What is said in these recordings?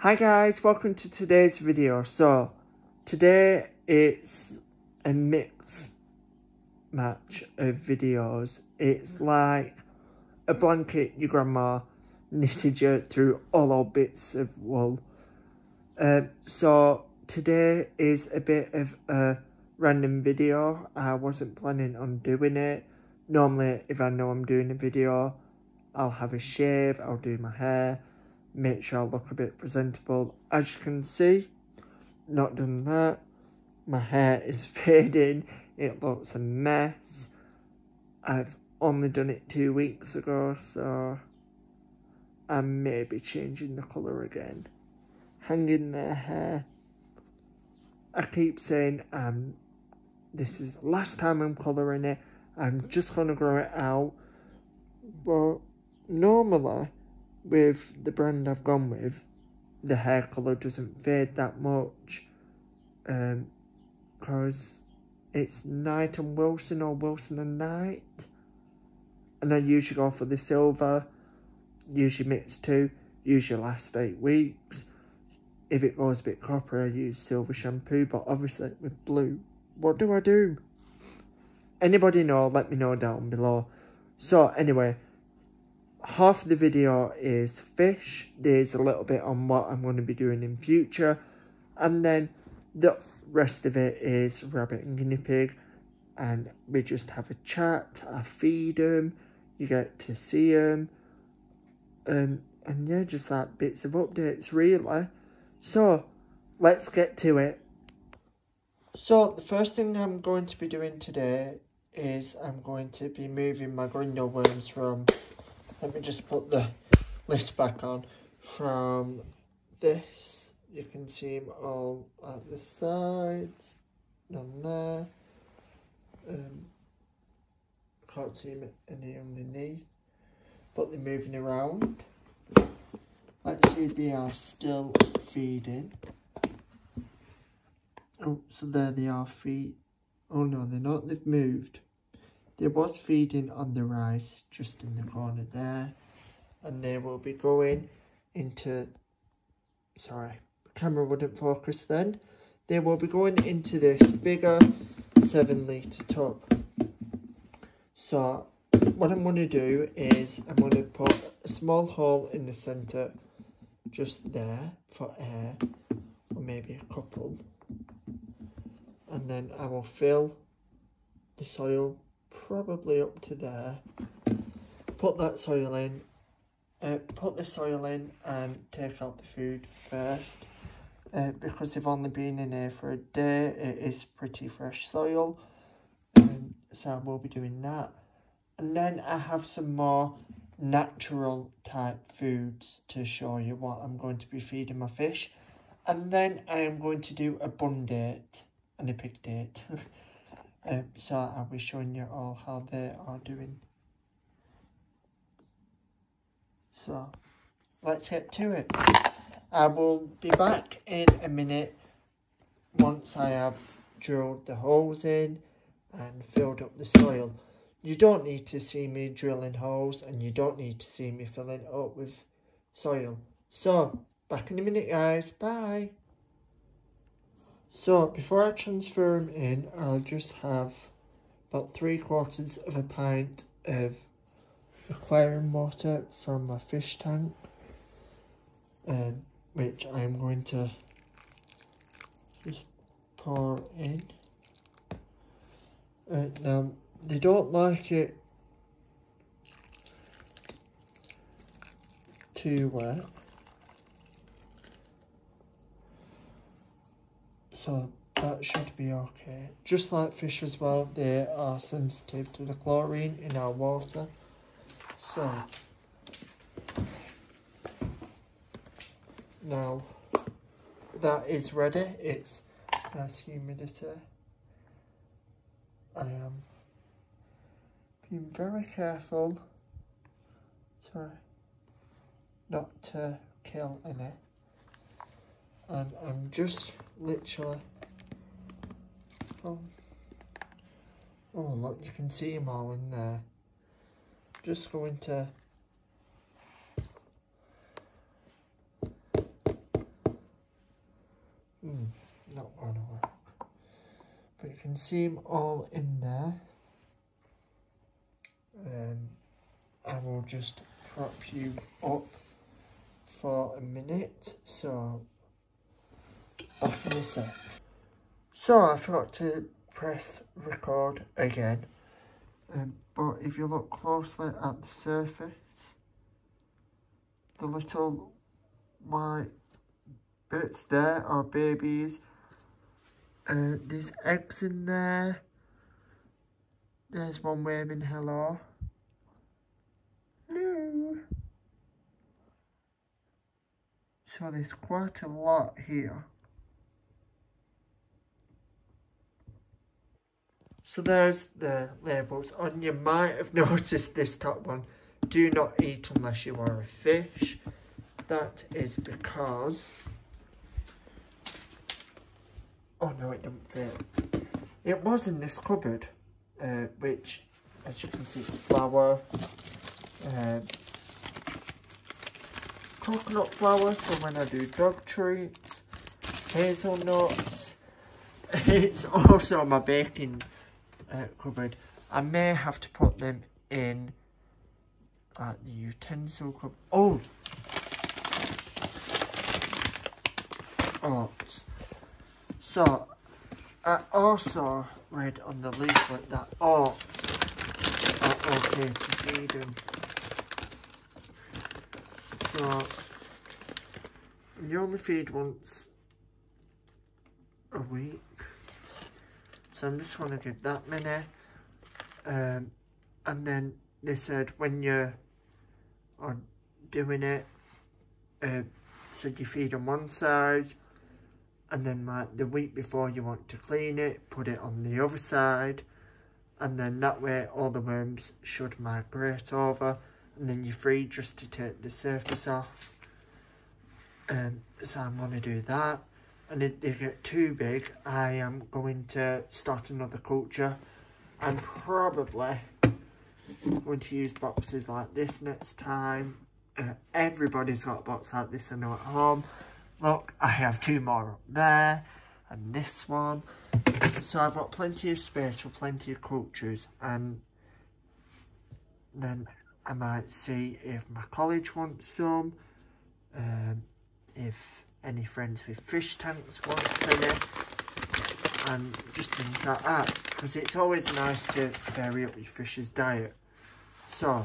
Hi guys, welcome to today's video. So, today it's a mix match of videos. It's like a blanket your grandma knitted you through all old bits of wool. So, today is a bit of a random video. I wasn't planning on doing it. Normally, if I know I'm doing a video, I'll have a shave, I'll do my hair, make sure I look a bit presentable. As you can see, not done that. My hair is fading, it looks a mess. I've only done it 2 weeks ago, so I may be changing the colour again. Hanging their hair. I keep saying this is the last time I'm colouring it. I'm just going to grow it out. But normally, with the brand I've gone with, the hair colour doesn't fade that much. Because it's Night and Wilson or Wilson and Night. And I usually go for the silver. Usually mix two. Usually last 8 weeks. If it goes a bit copper, I use silver shampoo. But obviously with blue, what do I do? Anybody know? Let me know down below. So anyway, half of the video is fish. There's a little bit on what I'm going to be doing in future. And then the rest of it is rabbit and guinea pig. And we just have a chat. I feed them. You get to see them. And yeah, just like bits of updates really. So, let's get to it. So, the first thing I'm going to be doing today is I'm going to be moving my grindle worms from, let me just put the lid back on, from this, you can see them all at the sides, down there, can't see them any underneath, but they're moving around. Let's see, they are still feeding. Oh, so there they are oh no, they're not, they've moved. They was feeding on the rice just in the corner there. And they will be going into, sorry, the camera wouldn't focus then. They will be going into this bigger 7-litre tub. So what I'm going to do is I'm going to put a small hole in the centre just there for air, or maybe a couple. And then I will fill the soil probably up to there. Put that soil in. Put the soil in and take out the food first. Because they've only been in here for a day, it is pretty fresh soil. So I will be doing that. And then I have some more natural type foods to show you what I'm going to be feeding my fish. And then I am going to do a bun date and a pig date. So I'll be showing you all how they are doing. So let's get to it. I will be back in a minute once I have drilled the holes in and filled up the soil. You don't need to see me drilling holes, and you don't need to see me filling it up with soil. So, back in a minute guys, bye! So, before I transfer them in, I'll just have about 3/4 of a pint of aquarium water from my fish tank, which I'm going to just pour in. Now, they don't like it too wet, so that should be okay. Just like fish as well, they are sensitive to the chlorine in our water. So, now that is ready, it's nice humidity. I am being very careful, sorry, not to kill any. And I'm just literally, oh look, you can see them all in there. Just going to not going to work. But you can see them all in there. I will just prop you up for a minute, so back in a sec. So I forgot to press record again, but if you look closely at the surface, the little white bits there are babies. There's eggs in there. There's one waving hello. Hello. So there's quite a lot here. So there's the labels on. You might have noticed this top one, do not eat unless you are a fish. That is because, oh no, it doesn't fit. It was in this cupboard, which, as you can see, flour, coconut flour for when I do dog treats, hazelnuts. It's also my baking cupboard. I may have to put them in the utensil cupboard. Oh! Oats. So, I also read on the leaflet that oats are okay to feed them. So, you only feed once a week. So I'm just going to give that many. And then they said when you are doing it, so you feed on one side, and then like the week before you want to clean it, put it on the other side, and then that way all the worms should migrate over, and then you're free just to take the surface off. So I'm going to do that. And if they get too big, I am going to start another culture. I'm probably going to use boxes like this next time. Everybody's got a box like this, I know, at home. Look, I have 2 more up there, and this one. So I've got plenty of space for plenty of cultures, and then I might see if my college wants some, if any friends with fish tanks want any, and just things like that, because it's always nice to vary up your fish's diet. So,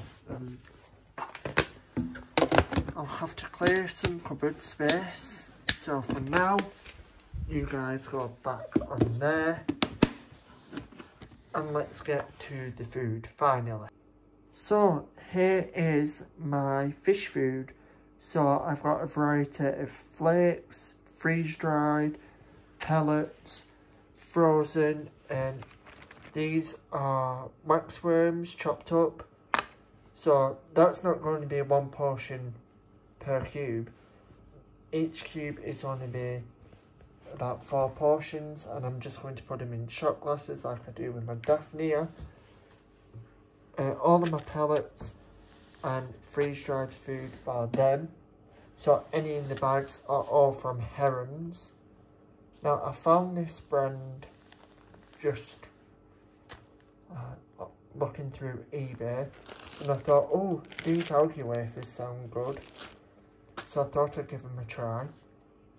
I'll have to clear some cupboard space. So for now, you guys go back on there, and let's get to the food finally. So here is my fish food. So I've got a variety of flakes, freeze-dried, pellets, frozen, and these are waxworms chopped up. So that's not going to be 1 portion per cube. Each cube is going to be about 4 portions, and I'm just going to put them in shot glasses like I do with my Daphnia. All of my pellets and freeze-dried food are them. So any in the bags are all from Herons. Now I found this brand just looking through eBay, and I thought, oh, these algae wafers sound good. So I thought I'd give them a try.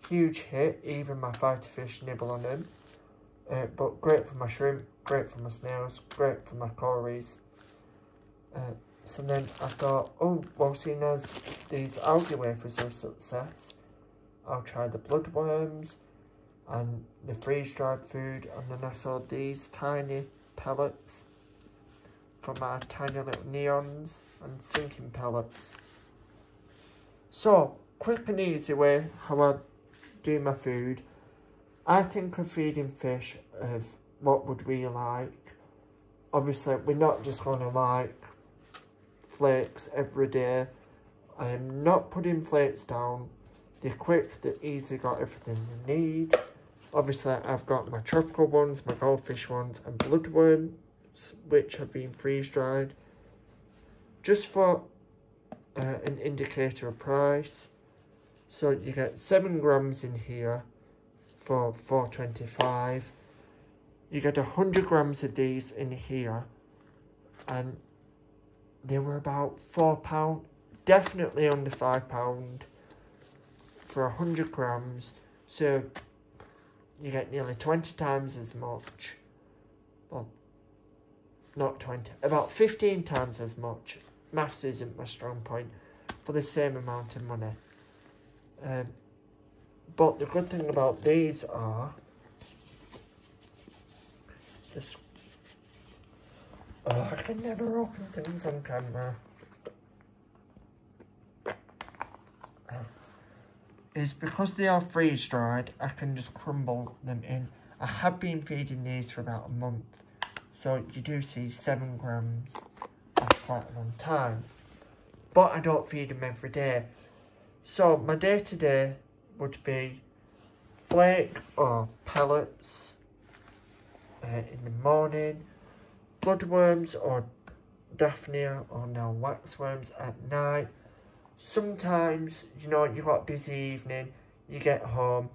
Huge hit, even my fighter fish nibble on them. But great for my shrimp, great for my snails, great for my cories. So then I thought, oh, well, seeing as these algae wafers are a success, I'll try the bloodworms and the freeze-dried food. And then I saw these tiny pellets from my tiny little neons and sinking pellets. So, quick and easy way how I do my food. I think of feeding fish of what would we like. Obviously, we're not just going to like flakes every day. I am not putting flakes down. They're quick, they're easy, got everything you need. Obviously, I've got my tropical ones, my goldfish ones, and bloodworms, which have been freeze-dried. Just for an indicator of price. So you get 7 grams in here for $4.25. You get 100 grams of these in here, and they were about £4, definitely under £5 for 100 grams. So you get nearly 20 times as much. Well, not 20, about 15 times as much. Maths isn't my strong point, for the same amount of money. But the good thing about these are, I can never open things on camera. Is because they are freeze dried, I can just crumble them in. I have been feeding these for about a month, so you do see 7 grams. That's quite a long time. But I don't feed them every day. So my day-to-day would be flake or pellets in the morning, bloodworms or Daphnia or now waxworms at night. Sometimes, you know, you've got a busy evening, you get home,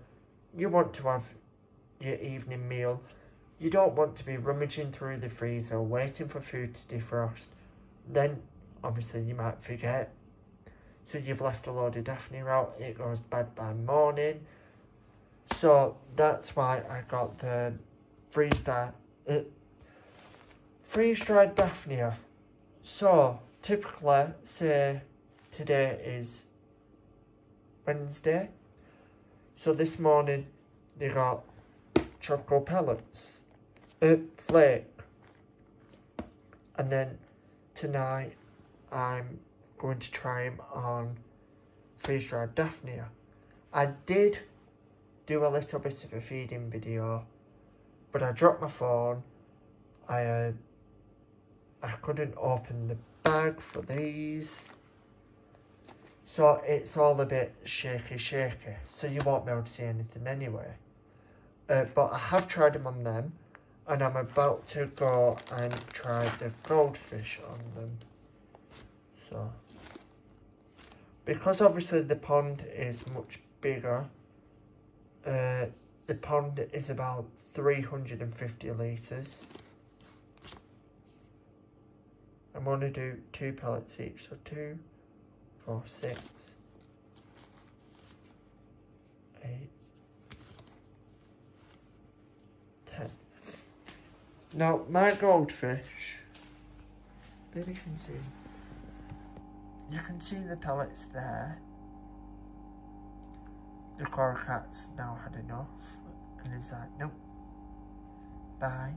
you want to have your evening meal. You don't want to be rummaging through the freezer waiting for food to defrost. Then, obviously, you might forget. So you've left a load of Daphnia out, it goes bad by morning. So that's why I got the freeze-dried Daphnia. So, typically, say today is Wednesday. So this morning they got choco pellets, flake. And then tonight I'm going to try them on freeze-dried Daphnia. I did do a little bit of a feeding video, but I dropped my phone. I couldn't open the bag for these. So it's all a bit shaky, so you won't be able to see anything anyway. But I have tried them on them, and I'm about to go and try the goldfish on them. So, because obviously the pond is much bigger, the pond is about 350 litres. I'm going to do 2 pellets each, so 2, 4, 6, 8, 10. Now, my goldfish, maybe you can see the pellets there. The coraca's now had enough, and he's like, nope, bye.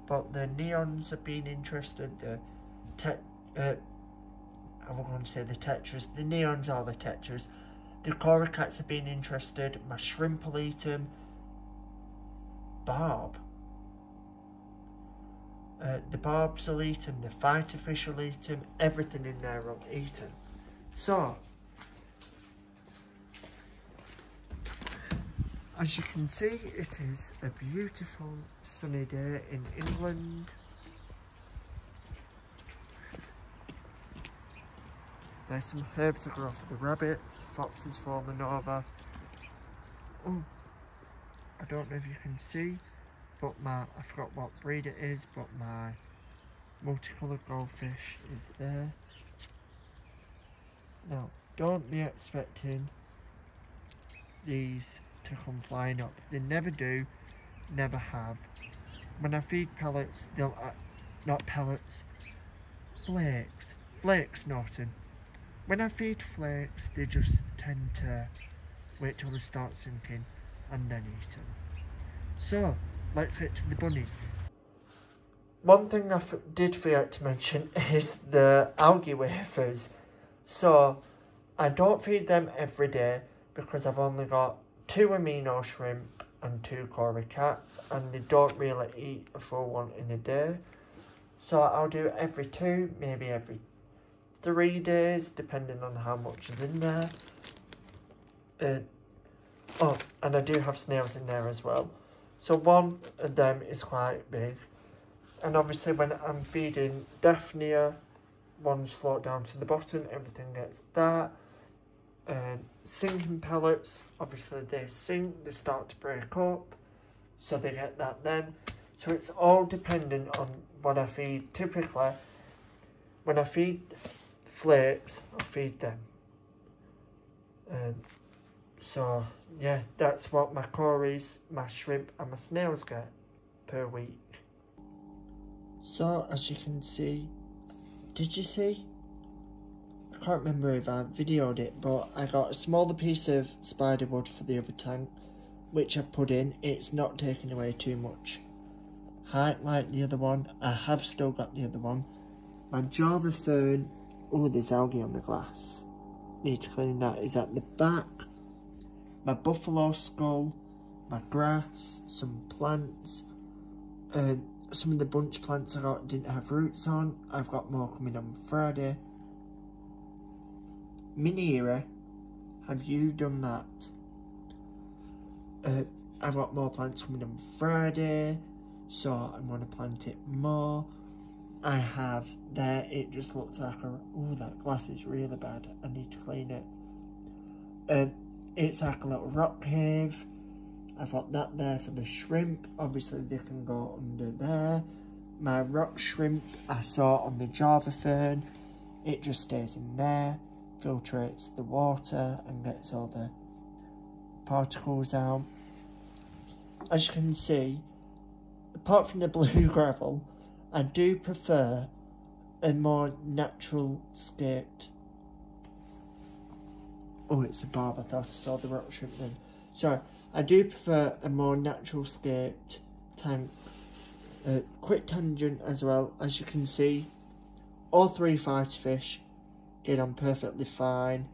But the neons have been interested, I was going to say the tetras, the neons are the tetras. The coracats have been interested, my shrimp will eat them, barb. The barbs will eat them, the fighter fish will eat them, everything in there will eat them. So, as you can see, it is a beautiful sunny day in England. There's some herbs to grow for the rabbit, foxes falling over. Oh, I don't know if you can see, but I forgot what breed it is, but my multicoloured goldfish is there. Now, don't be expecting these to come flying up. They never do, never have. When I feed pellets, they'll, not pellets, flakes, Norton. When I feed flakes, they just tend to wait till they start sinking and then eat them. So, let's get to the bunnies. One thing I did forget to mention is the algae wafers. So, I don't feed them every day because I've only got 2 amino shrimp and 2 coracats, and they don't really eat a full one in a day. So I'll do it every 2, maybe every 3 days, depending on how much is in there. Oh, and I do have snails in there as well. So one of them is quite big. And obviously when I'm feeding Daphnia, ones float down to the bottom, everything gets that. Sinking pellets, obviously they sink, they start to break up, so they get that then. So it's all dependent on what I feed. Typically, when I feed flakes, I feed them. So yeah, that's what my cories, my shrimp and my snails get per week. So as you can see, did you see? I can't remember if I videoed it, but I got a smaller piece of spider wood for the other tank, which I put in. It's not taking away too much height like the other one. I have still got the other one. My Java fern, oh there's algae on the glass, need to clean that, is at the back. My buffalo skull, my grass, some plants, some of the bunch plants I got didn't have roots on. I've got more coming on Friday. Guinea, have you done that? I've got more plants coming on Friday, so I'm going to plant it more. I have there, it just looks like a, oh that glass is really bad, I need to clean it. It's like a little rock cave. I've got that there for the shrimp, obviously they can go under there. My rock shrimp I saw on the Java fern, it just stays in there, filtrates the water and gets all the particles out. As you can see, apart from the blue gravel, I do prefer a more natural scaped. Oh, it's a barb, I thought I saw the rock shrimp then. Sorry, I do prefer a more natural scaped tank. Quick tangent as well, as you can see, all three fighter fish get on perfectly fine.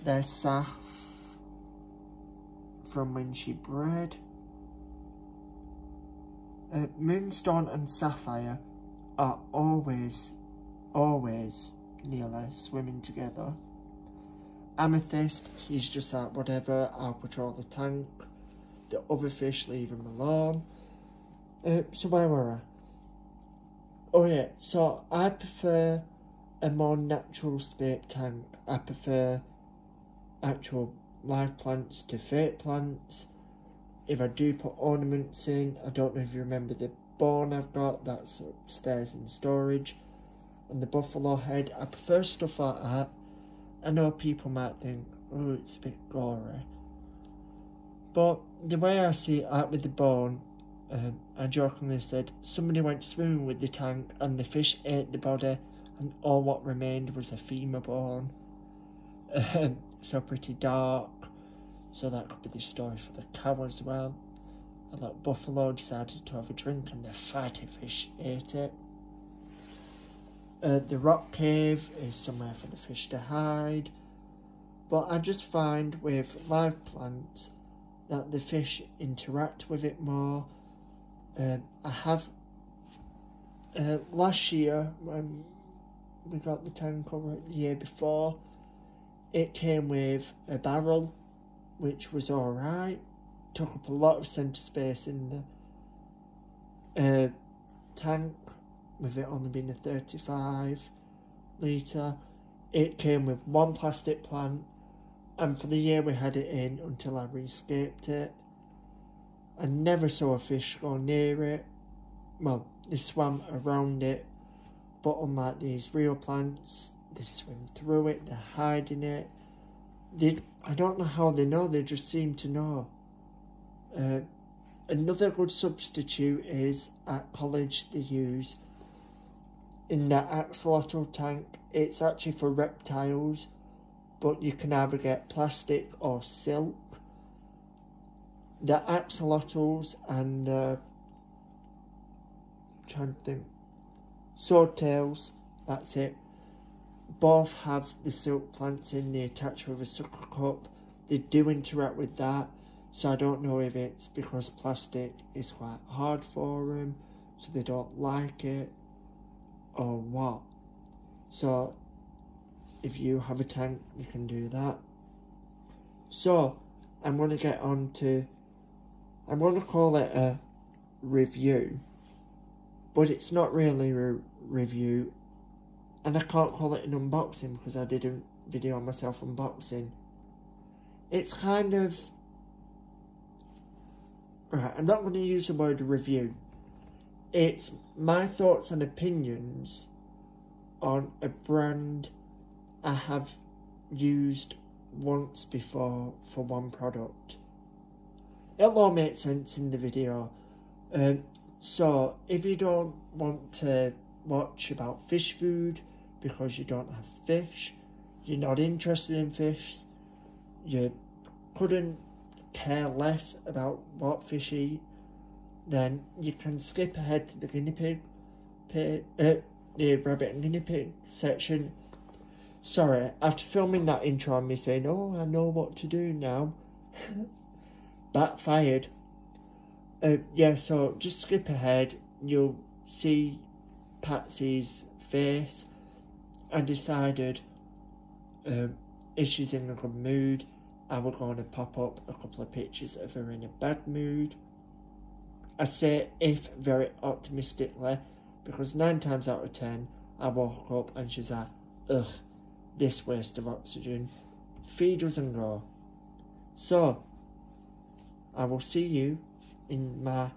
They're Saf from when she bred. Moonstone and Sapphire are always nearly swimming together. Amethyst, he's just like whatever, I'll patrol the tank. The other fish, leave him alone. So where were I? Oh yeah, so I prefer a more natural scape tank. I prefer actual live plants to fake plants. If I do put ornaments in, I don't know if you remember the bone I've got, that's upstairs in storage. And the buffalo head, I prefer stuff like that. I know people might think, oh, it's a bit gory. But the way I see it, like with the bone, I jokingly said, somebody went swimming with the tank and the fish ate the body and all what remained was a femur bone. So pretty dark. So that could be the story for the cow as well. A little buffalo decided to have a drink and the fighter fish ate it. The rock cave is somewhere for the fish to hide. But I just find with live plants that the fish interact with it more. I have last year when we got the tank over the year before, it came with a barrel which was alright, took up a lot of centre space in the tank, with it only being a 35 litre. It came with one plastic plant, and for the year we had it in until I rescaped it. I never saw a fish go near it. Well, they swam around it, but unlike these real plants, they swim through it, they're hiding it. I don't know how they know, they just seem to know. Another good substitute is, at college they use, in the axolotl tank, it's actually for reptiles, but you can either get plastic or silk. The axolotls and, trying to think, swordtails, that's it, both have the silk plants in, they attach with a sucker cup. They do interact with that, so I don't know if it's because plastic is quite hard for them, so they don't like it, or what. So if you have a tank, you can do that. So I'm going to get on to, I'm going to call it a review, but it's not really a review, and I can't call it an unboxing because I didn't video of myself unboxing. It's kind of... Right, I'm not going to use the word review. It's my thoughts and opinions on a brand I have used once before for one product. It'll all make sense in the video. So, if you don't want to watch about fish food because you don't have fish, you're not interested in fish, you couldn't care less about what fish eat, then you can skip ahead to the guinea pig, the rabbit and guinea pig section. Sorry, after filming that intro on me saying, oh, I know what to do now, backfired. Yeah, so just skip ahead, you'll see Patsy's face. I decided if she's in a good mood, I was going to pop up a couple of pictures of her in a bad mood. I say if very optimistically, because 9 times out of 10 I woke up and she's like, ugh, this waste of oxygen, feed doesn't go. So I will see you in my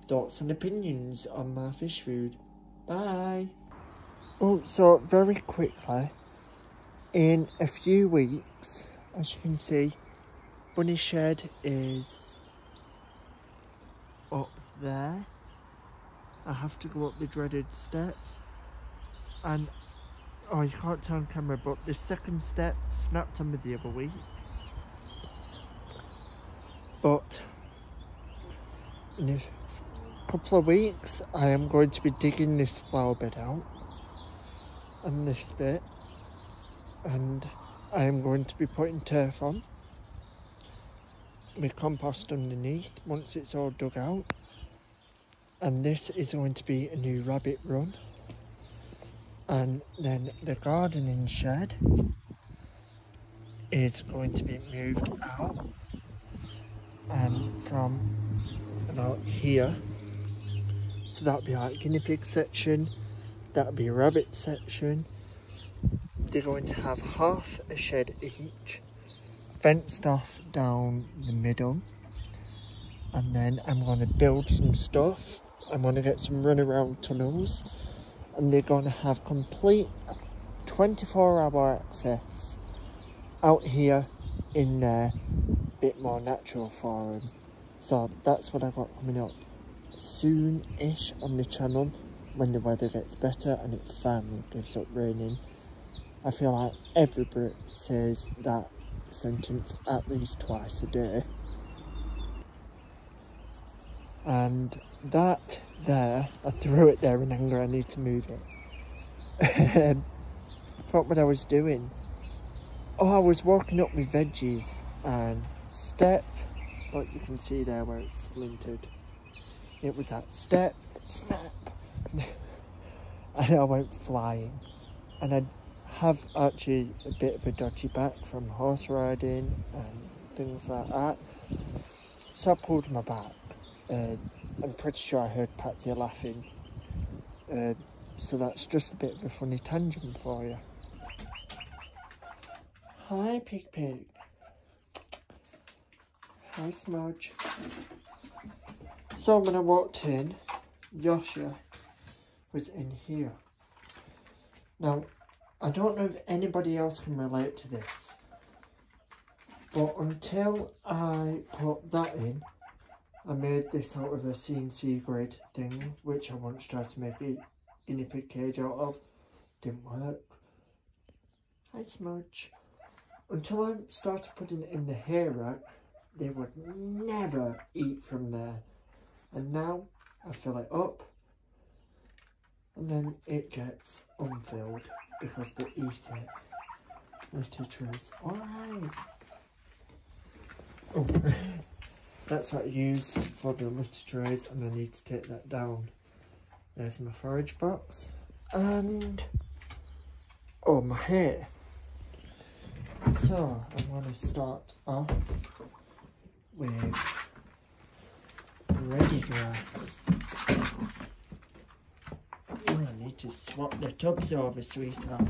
thoughts and opinions on my fish food. Bye. Oh, so very quickly, in a few weeks, as you can see, Bunny Shed is up there. I have to go up the dreaded steps, and oh, you can't tell on camera, but the second step snapped on me the other week. But in a couple of weeks I am going to be digging this flower bed out and this bit, and I am going to be putting turf on with compost underneath once it's all dug out, and this is going to be a new rabbit run, and then the gardening shed is going to be moved out, and from about here, so that'll be like guinea pig section, that'll be a rabbit section. They're going to have half a shed each, fenced off down the middle, and then I'm going to build some stuff. I'm going to get some runaround tunnels, and they're going to have complete 24-hour access out here in there, a bit more natural for them. So that's what I've got coming up soon-ish on the channel, when the weather gets better and it finally gives up raining. I feel like every Brit says that sentence at least twice a day. And that there, I threw it there in anger, I need to move it. What I was doing? Oh, I was walking up with veggies and step, but you can see there where it's splintered. It was that step, snap, and I went flying. And I have actually a bit of a dodgy back from horse riding and things like that. So I pulled my back. I'm pretty sure I heard Patsy laughing. So that's just a bit of a funny tangent for you. Hi, Pig Pig. Hi, Smudge. So when I walked in, Yosha was in here. Now, I don't know if anybody else can relate to this, but until I put that in, I made this out of a CNC grid thing, which I once tried to make a guinea pig cage out of. Didn't work. Hi, Smudge. Until I started putting it in the hay rack, they would never eat from there. And now I fill it up, and then it gets unfilled because they eat it. Litter trays. Alright. Oh, that's what I use for the litter trays, and I need to take that down. There's my forage box. And oh, my hair. So I'm going to start off with ready grass. Oh, I need to swap the tubs over, sweetheart.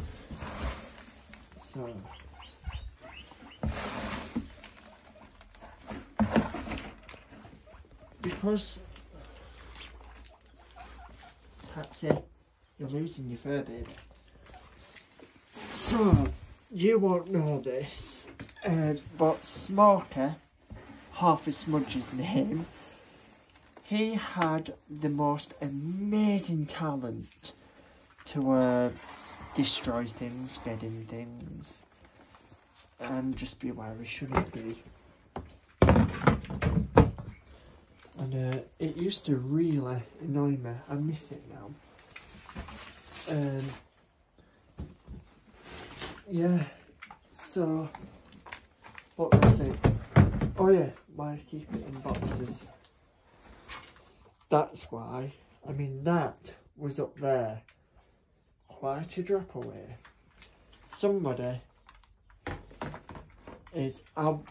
So because that's it, you're losing your fur, baby. So, you won't know this, but Smoker, half of Smudge's name, he had the most amazing talent to destroy things, get in things, and just be where he shouldn't be. And it used to really annoy me. I miss it now. Yeah, so what was it? Oh yeah, why I keep it in boxes. That's why. I mean, that was up there, quite a drop away. Somebody is, I'll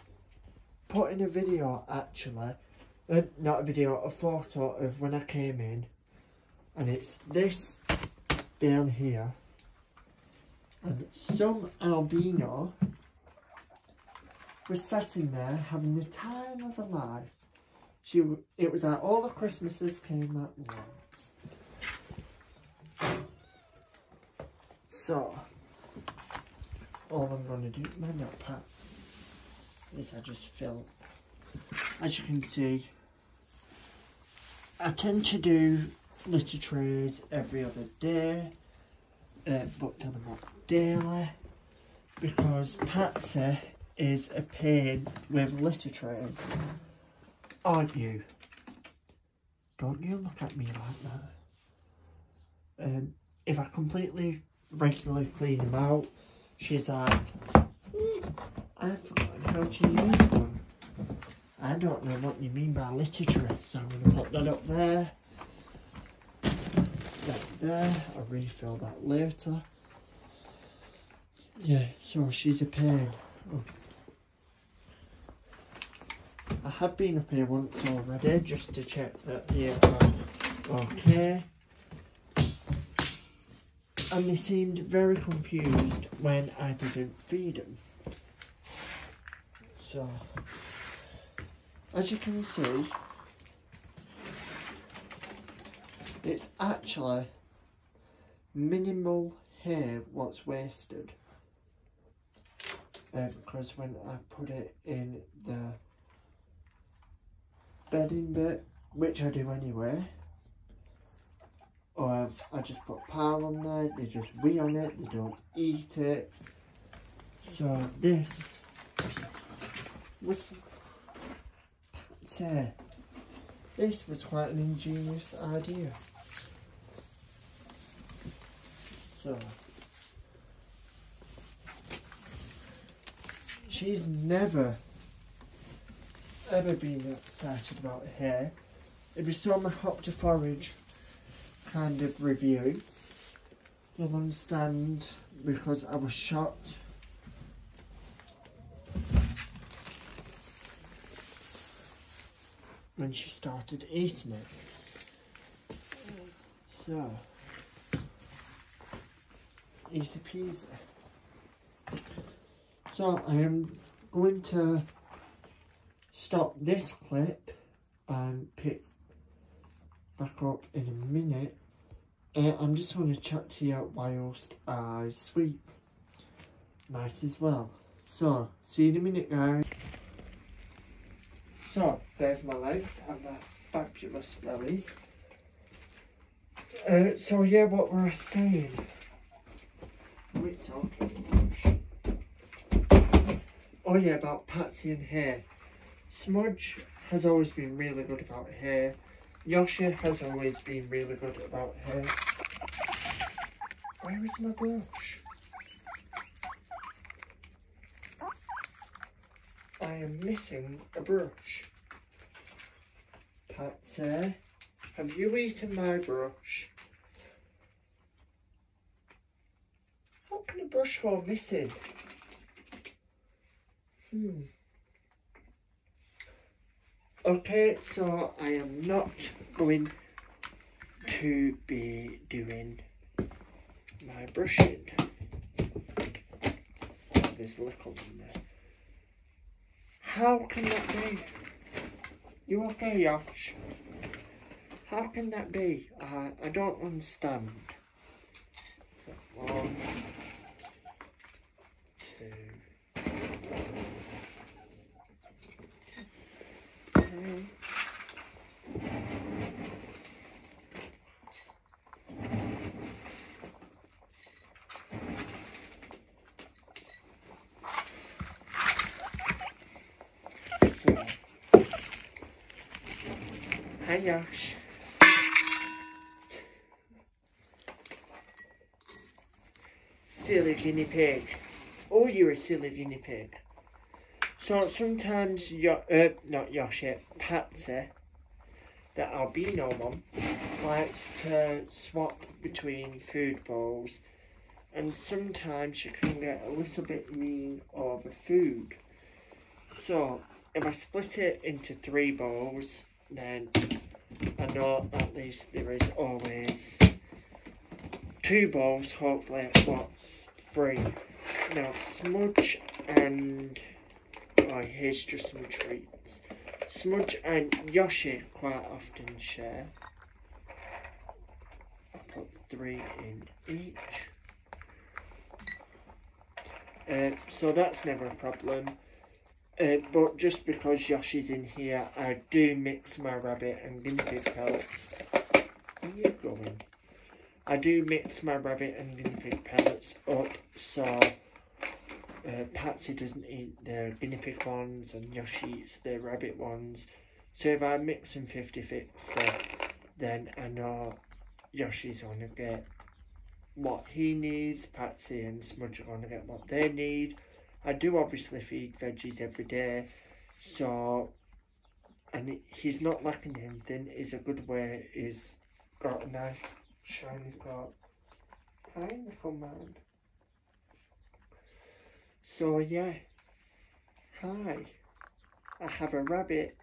put in a video actually, not a video, a photo of when I came in, and it's this bale here, and some albino was sat in there having the time of her life. It was like all the Christmases came at once. So, all I'm going to do, my notepad, is I just fill. As you can see, I tend to do litter trays every other day, but fill them up daily, because Patsy is a pain with litter trays. Aren't you? Don't you look at me like that. If I completely regularly clean them out, she's like, I've forgotten how to use one. I don't know what you mean by litter tray, so I'm going to put that up there. That there, I'll refill that later. Yeah, so she's a pain. Oh. I have been up here once already just to check that they are okay, and they seemed very confused when I didn't feed them. So, as you can see, it's actually minimal hair what's wasted, because when I put it in the bedding bit, which I do anyway, or I just put pile on there, they just wee on it, they don't eat it. So this was, this was quite an ingenious idea. So she's never ever been excited about hair. If you saw my hop to forage kind of review, you'll understand, because I was shocked when she started eating it. So, easy peasy. So I am going to stop this clip and pick back up in a minute. I'm just going to chat to you whilst I sweep. Might as well. So, see you in a minute, guys. So, there's my legs and their fabulous bellies. So yeah, what were I saying? Oh yeah, about Patsy and hair. Smudge has always been really good about hair. Yoshi has always been really good about hair. Where is my brush? I am missing a brush. Patsy, have you eaten my brush? How can a brush go missing? Okay, so I am not going to be doing my brushing. There's liquid in there. How can that be? You okay, Yosh? How can that be? I don't understand. 1, 2, 3. Hi, Yosh. Silly guinea pig. Oh, you're a silly guinea pig. So sometimes, not Yoshi, Patsy, the albino one, likes to swap between food bowls, and sometimes she can get a little bit mean over food. So if I split it into 3 bowls, then I know at least there is always 2 bowls, hopefully what's 3. Now Smudge and, oh, here's just some treats. Smudge and Yoshi quite often share. I'll put 3 in each. So that's never a problem. But just because Yoshi's in here, I do mix my rabbit and guinea pig pellets. Where are you going? I do mix my rabbit and guinea pig pellets up so Patsy doesn't eat the guinea pig ones and Yoshi eats the rabbit ones. So if I mix them 50-50, then I know Yoshi's going to get what he needs, Patsy and Smudge are going to get what they need. I do obviously feed veggies every day, so, and he's not lacking anything. He's a good way. He's got a nice shiny coat. Hi, little man. So yeah, hi. I have a rabbit.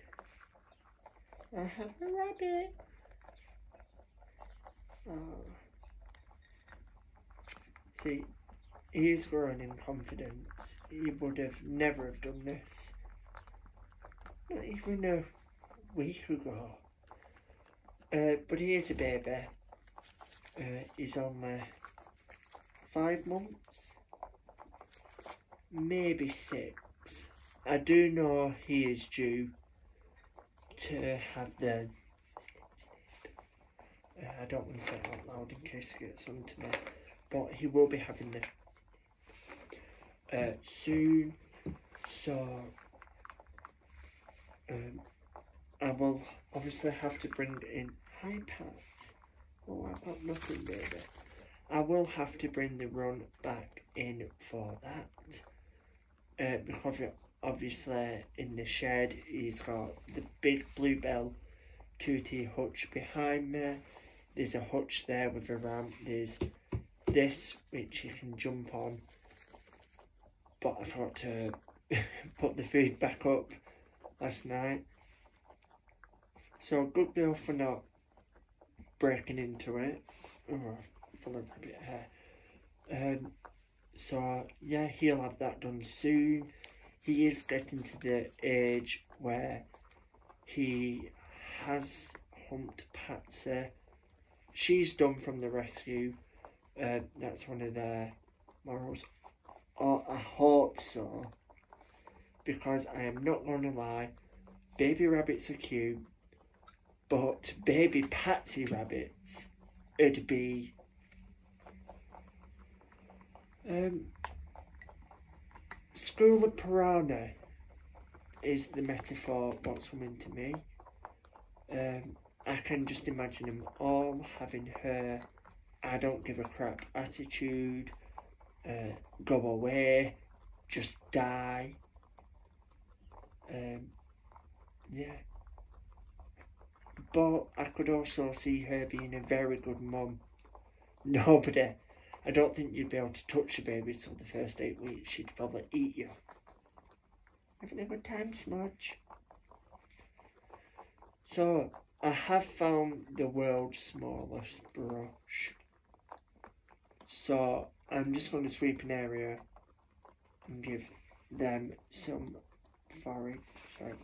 I have a rabbit. Oh. See, he is growing in confidence. He would have never have done this. Not even a week ago. But he is a baby. He's only 5 months. Maybe 6. I do know he is due to have the... I don't want to say it out loud in case he gets onto me. But he will be having the soon, so I will obviously have to bring in hi Pats. Oh, I've got nothing, baby. I will have to bring the run back in for that because obviously in the shed he's got the big bluebell 2T hutch behind me. There's a hutch there with a ramp. There's this which you can jump on, but I forgot to put the food back up last night, so good deal for not breaking into it. Oh, full of rabbit hair. So yeah, he'll have that done soon. He is getting to the age where he has humped Patsy. She's done from the rescue. That's one of their morals. Or I hope so, because I am not going to lie, baby rabbits are cute, but baby Patsy rabbits, it'd be school of piranha is the metaphor what's coming to me. I can just imagine them all having her I don't give a crap attitude, go away, just die. Yeah. But I could also see her being a very good mum. Nobody, I don't think you'd be able to touch a baby till the first 8 weeks. She'd probably eat you. Having a good time, Smudge? So, I have found the world's smallest brush. So, I'm just going to sweep an area and give them some forage. Sorry.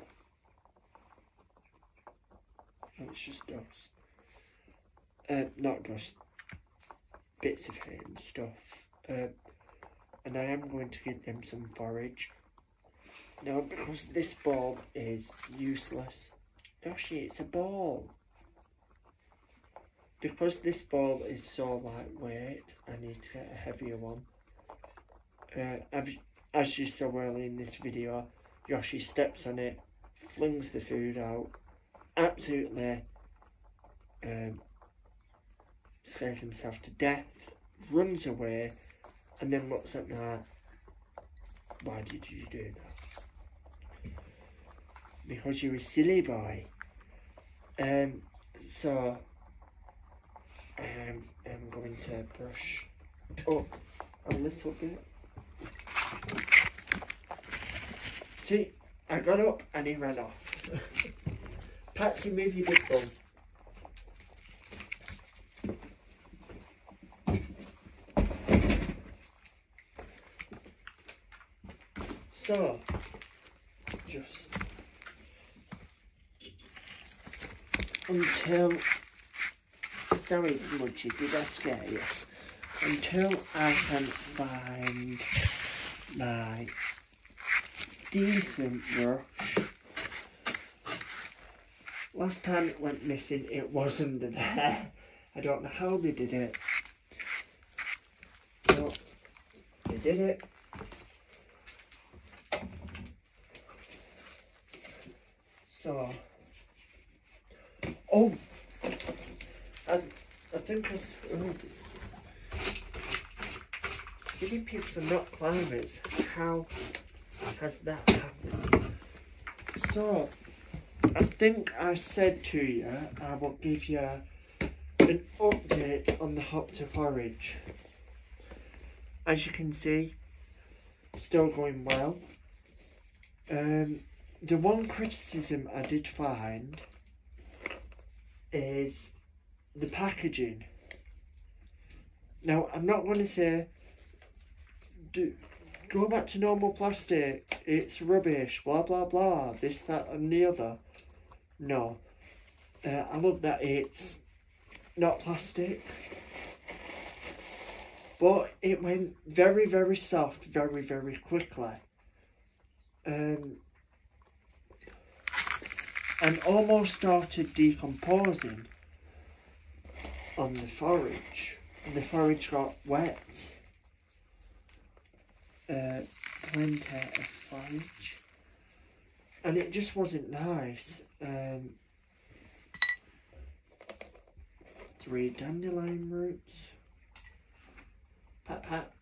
it's just dust. Not dust, bits of hay and stuff. And I am going to give them some forage. Now, because this ball is useless. Yoshi, it's a ball. Because this ball is so lightweight, I need to get a heavier one. As you saw earlier in this video, Yoshi steps on it, flings the food out, absolutely scares himself to death, runs away, and then looks at me like, why did you do that? Because you're a silly boy. So I'm going to brush up a little bit. See, I got up and he ran off. Patsy, move your big bum. So, just until, sorry Smudgy, did I scare you? Until I can find my decent brush. Last time it went missing, it was under there. I don't know how they did it. But they did it. So, oh, and I think guinea pigs are not climbers. How has that happened? So, I think I said to you I will give you an update on the hop to forage. As you can see, still going well. The one criticism I did find is the packaging. Now, I'm not going to say go back to normal plastic, it's rubbish, blah blah blah, this, that and the other. No. I love that it's not plastic. But it went very, very soft, very, very quickly. And almost started decomposing on the forage. And the forage got wet. Plenty of forage. And it just wasn't nice. 3 dandelion roots. Pat pat.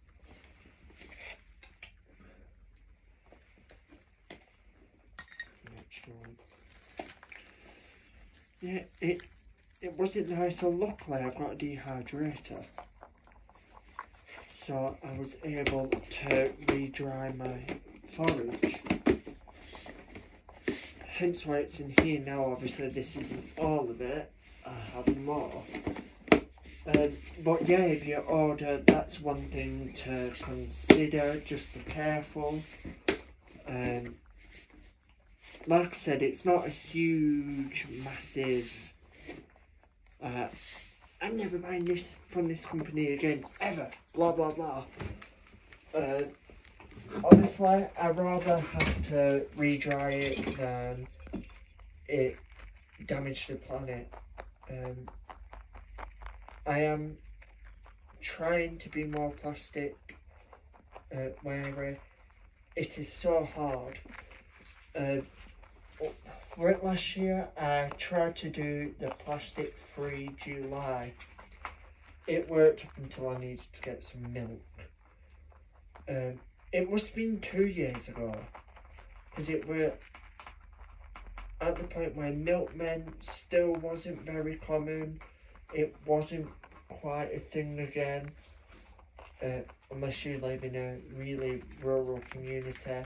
Next one. Yeah, it wasn't nice, so luckily I've got a dehydrator. So I was able to re-dry my forage. Hence why it's in here now. Obviously this isn't all of it, I have more. But yeah, if you order, that's one thing to consider, just be careful. Like I said, it's not a huge, massive, I'm never buying this from this company again, ever, blah blah blah. Honestly, I'd rather have to re-dry it than it damage the planet. I am trying to be more plastic wary. It is so hard. For it last year, I tried to do the plastic free July. It worked up until I needed to get some milk. It must have been 2 years ago, because it were at the point where milkmen still wasn't very common. It wasn't quite a thing again, unless you live in a really rural community.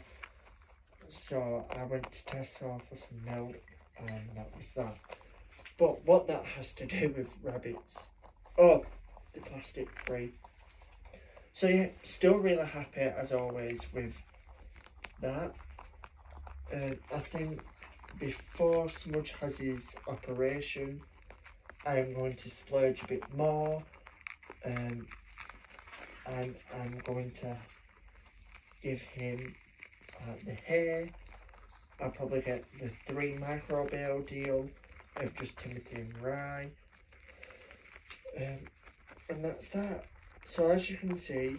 So I went to Tesco for some milk, and that was that. But what that has to do with rabbits, oh, the plastic free. So yeah, still really happy as always with that. I think before Smudge has his operation, I am going to splurge a bit more, and I'm going to give him the hair. I'll probably get the 3 micro bale deal of just Timothy and Rye, and that's that. So as you can see,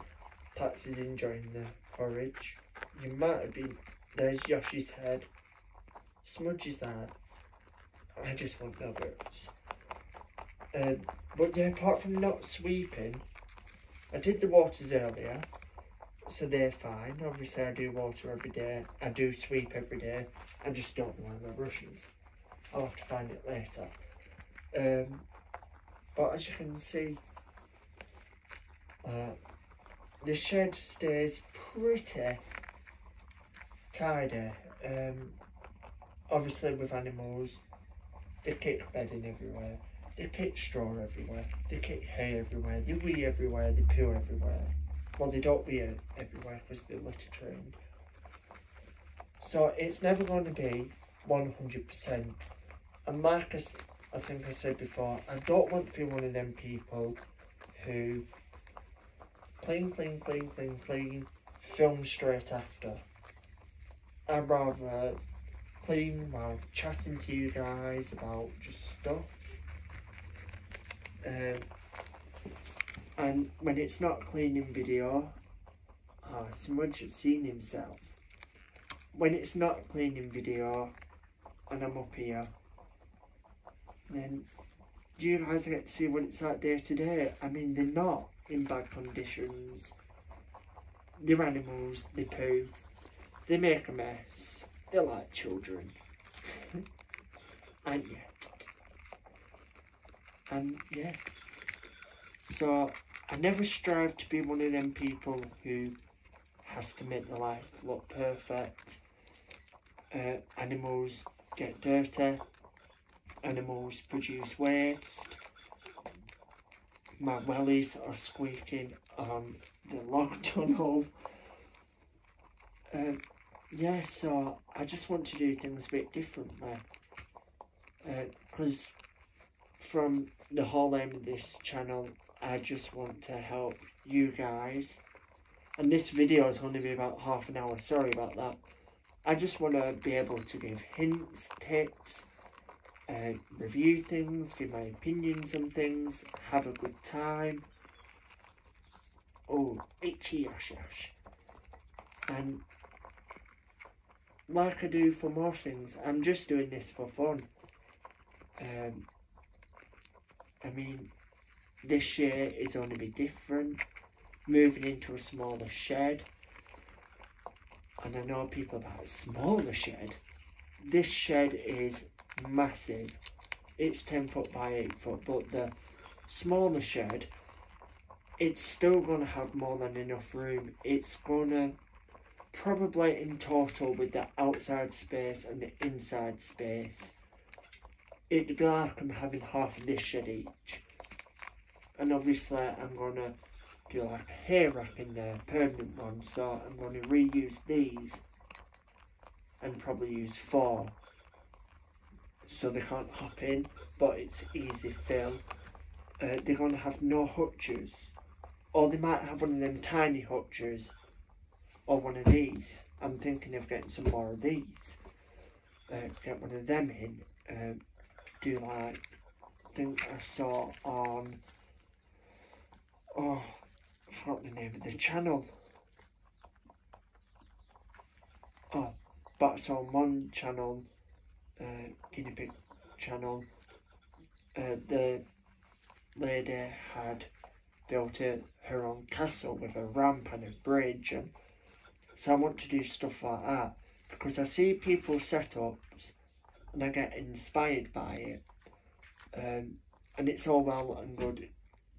Patsy's enjoying the forage. You might have been, there's Yoshi's head, Smudge's that. I just want nuggets. But yeah, apart from not sweeping, I did the waters earlier, so they're fine. Obviously I do water every day, I do sweep every day, I just don't know where my brush is. I'll have to find it later. But as you can see, the shed stays pretty tidy. Obviously with animals, they kick bedding everywhere, they kick straw everywhere, they kick hay everywhere, they wee everywhere, they poo everywhere. Well, they don't wee everywhere because they're litter trained. So it's never going to be 100%. And like I think I said before, I don't want to be one of them people who clean, film straight after. I'd rather clean while chatting to you guys about just stuff. And when it's not cleaning video, Smudge has seen himself. When it's not cleaning video and I'm up here, then you guys get to see what it's like day to day. I mean, they're not in bad conditions. They're animals, they poo, they make a mess, they're like children. And yeah. So I never strive to be one of them people who has to make their life look perfect. Animals get dirty, animals produce waste, my wellies are squeaking on the log tunnel. Yeah, so I just want to do things a bit differently, because from the whole aim of this channel, I just want to help you guys, and this video is going to be about half an hour, sorry about that. I just want to be able to give hints, tips, review things, give my opinions on things, have a good time. Oh, itchy yash. And like I do for most things, I'm just doing this for fun. I mean, this year is going to be different, moving into a smaller shed. And I know people about a smaller shed. This shed is massive. It's 10 foot by 8 foot, but the smaller shed, it's still going to have more than enough room. It's going to probably in total with the outside space and the inside space, it'd be like I'm having half of this shed each. And obviously I'm going to do like a hair wrap in there, permanent one, so I'm going to reuse these and probably use 4 so they can't hop in, but it's easy fill. They're going to have no hutches, or they might have one of them tiny hutches, or one of these. I'm thinking of getting some more of these, get one of them in, do like, I think I saw on, oh, I forgot the name of the channel. Oh, but I saw on one channel, guinea pig channel, the lady had built her own castle with a ramp and a bridge, and so I want to do stuff like that because I see people's setups and I get inspired by it, and it's all well and good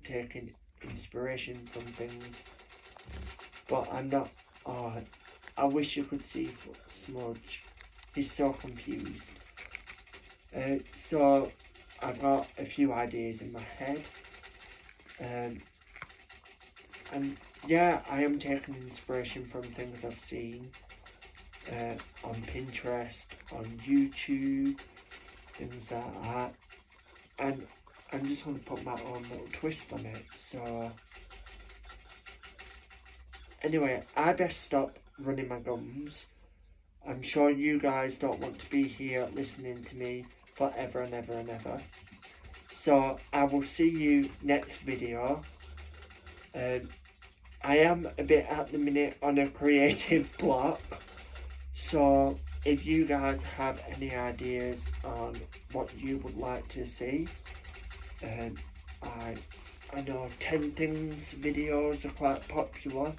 taking inspiration from things, but I'm not. Oh, I wish you could see Smudge. He's so confused. So I've got a few ideas in my head, and yeah, I am taking inspiration from things I've seen, on Pinterest, on YouTube, things like that. And I'm just going to put my own little twist on it. So anyway, I best stop running my gums. I'm sure you guys don't want to be here listening to me forever and ever and ever. So I will see you next video. I am a bit at the minute on a creative block. So if you guys have any ideas on what you would like to see, I know 10 things videos are quite popular.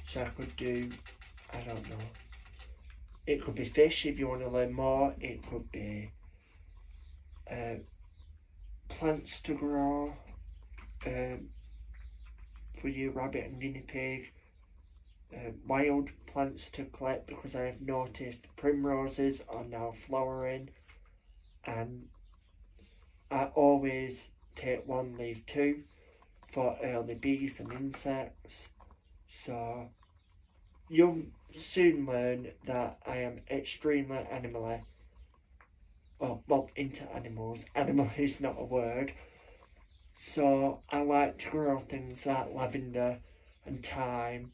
So I could do, I don't know. It could be fish if you want to learn more. It could be plants to grow for you rabbit and guinea pig. Wild plants to collect, because I have noticed primroses are now flowering, and I always take one, leave two for early bees and insects. So you'll soon learn that I am extremely animally, into animals. Animal is not a word. So I like to grow things like lavender and thyme,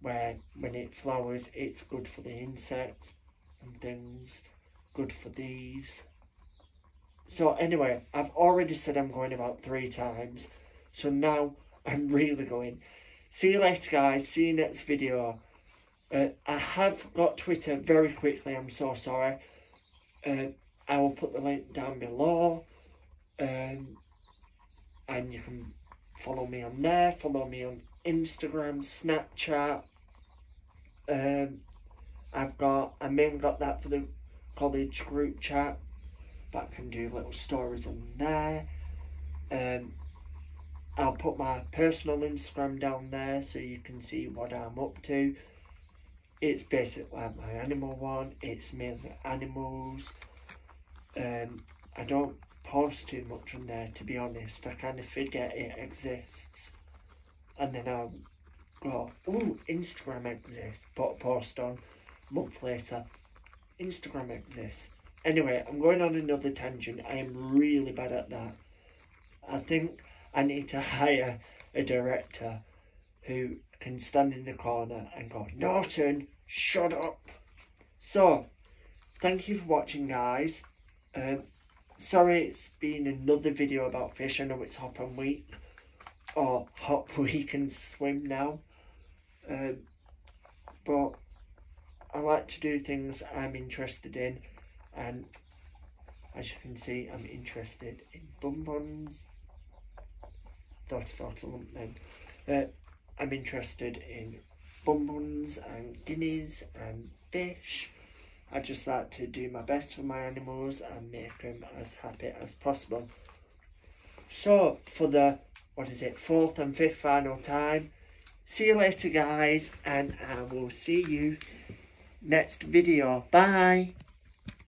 where when it flowers it's good for the insects and things, good for these. So anyway, I've already said I'm going about 3 times, so now I'm really going. See you later guys, see you next video. I have got Twitter very quickly, I'm so sorry. I will put the link down below, and you can follow me on there, follow me on Instagram, Snapchat. I mainly got that for the college group chat, but I can do little stories on there. I'll put my personal Instagram down there so you can see what I'm up to. It's basically like my animal one, it's mainly animals. I don't post too much on there, to be honest. I kind of forget it exists, and then I'll go, ooh, Instagram exists, put a post on, a month later, Instagram exists. Anyway, I'm going on another tangent. I am really bad at that. I think I need to hire a director who can stand in the corner and go, Norton, shut up. So, thank you for watching guys. Sorry it's been another video about fish. I know it's hop and week, or hop week and swim now. But I like to do things I'm interested in, and as you can see, I'm interested in bonbons. Thought I felt a lump then. I'm interested in bonbons and guineas and fish. I just like to do my best for my animals and make them as happy as possible. So, for the, 4th and 5th final time, see you later guys, and I will see you next video. Bye!